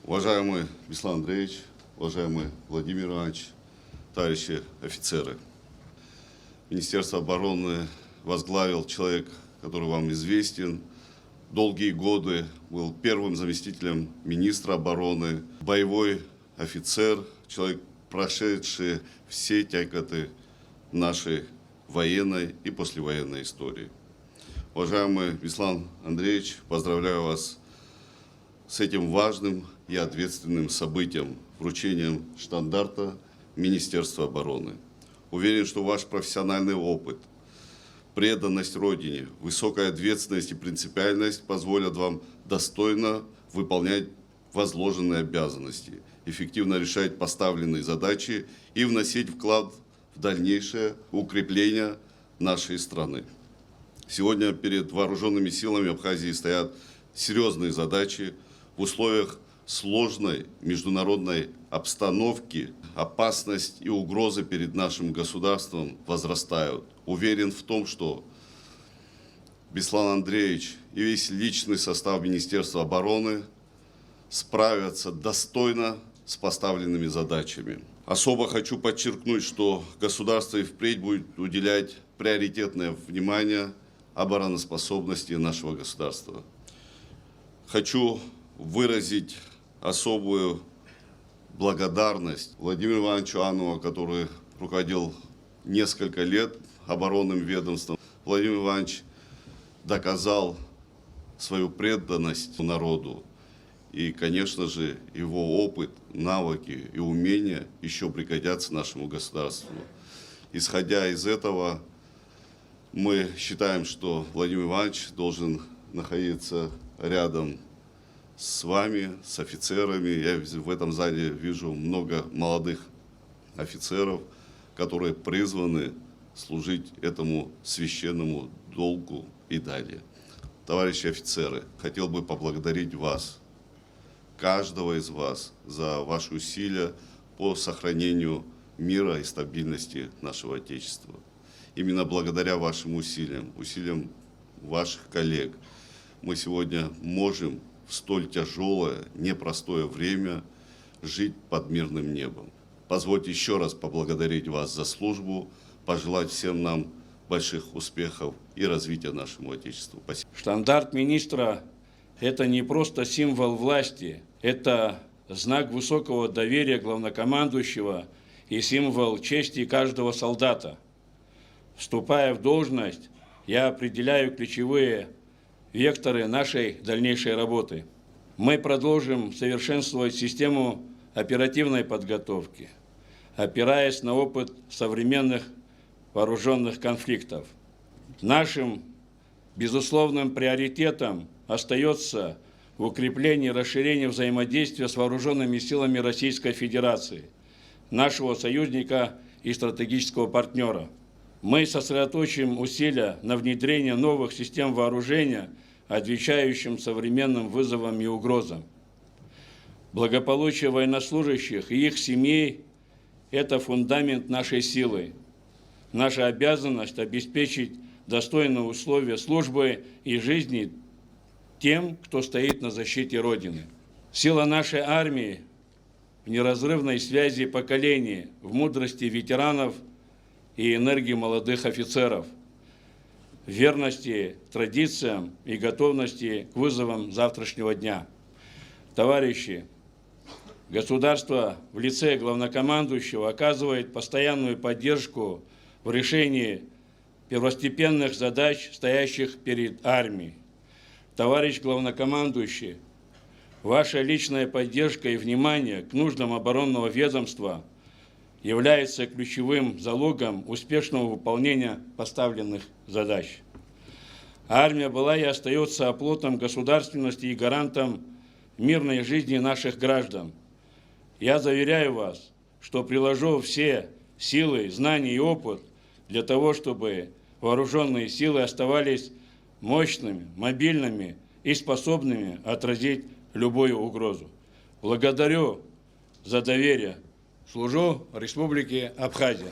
Уважаемый Беслан Андреевич, уважаемый Владимир Иванович, товарищи офицеры. Министерство обороны возглавил человек, который вам известен. Долгие годы был первым заместителем министра обороны, боевой офицер, человек, прошедший все тяготы нашей военной и послевоенной истории. Уважаемый Беслан Андреевич, поздравляю вас с этим важным и ответственным событием, вручением штандарта Министерства обороны. Уверен, что ваш профессиональный опыт, преданность Родине, высокая ответственность и принципиальность позволят вам достойно выполнять возложенные обязанности, эффективно решать поставленные задачи и вносить вклад в дальнейшее укрепление нашей страны. Сегодня перед вооруженными силами Абхазии стоят серьезные задачи в условиях сложной международной обстановки. Опасность и угрозы перед нашим государством возрастают. Уверен в том, что Беслан Андреевич и весь личный состав Министерства обороны справятся достойно с поставленными задачами. Особо хочу подчеркнуть, что государство и впредь будет уделять приоритетное внимание обороноспособности нашего государства. Хочу выразить особую благодарность Владимиру Ивановичу Анову, который руководил несколько лет оборонным ведомством. Владимир Иванович доказал свою преданность народу. И, конечно же, его опыт, навыки и умения еще пригодятся нашему государству. Исходя из этого, мы считаем, что Владимир Иванович должен находиться рядом с вами, с офицерами. Я в этом зале вижу много молодых офицеров, которые призваны служить этому священному долгу и далее. Товарищи офицеры, хотел бы поблагодарить вас, каждого из вас, за ваши усилия по сохранению мира и стабильности нашего Отечества. Именно благодаря вашим усилиям ваших коллег, мы сегодня можем в столь тяжелое, непростое время жить под мирным небом. Позвольте еще раз поблагодарить вас за службу, пожелать всем нам больших успехов и развития нашему Отечеству. Спасибо. Штандарт министра – это не просто символ власти, это знак высокого доверия главнокомандующего и символ чести каждого солдата. Вступая в должность, я определяю ключевые векторы нашей дальнейшей работы. Мы продолжим совершенствовать систему оперативной подготовки, опираясь на опыт современных вооруженных конфликтов. Нашим безусловным приоритетом остается укрепление и расширение взаимодействия с вооруженными силами Российской Федерации, нашего союзника и стратегического партнера. Мы сосредоточим усилия на внедрении новых систем вооружения, отвечающим современным вызовам и угрозам. Благополучие военнослужащих и их семей – это фундамент нашей силы. Наша обязанность – обеспечить достойные условия службы и жизни тем, кто стоит на защите Родины. Сила нашей армии в неразрывной связи поколений, в мудрости ветеранов и энергии молодых офицеров, в верности традициям и готовности к вызовам завтрашнего дня. Товарищи, государство в лице главнокомандующего оказывает постоянную поддержку в решении первостепенных задач, стоящих перед армией. Товарищ главнокомандующий, ваша личная поддержка и внимание к нуждам оборонного ведомства является ключевым залогом успешного выполнения поставленных задач. Армия была и остается оплотом государственности и гарантом мирной жизни наших граждан. Я заверяю вас, что приложу все силы, знания и опыт для того, чтобы вооруженные силы оставались мощными, мобильными и способными отразить любую угрозу. Благодарю за доверие. Служу Республике Абхазия.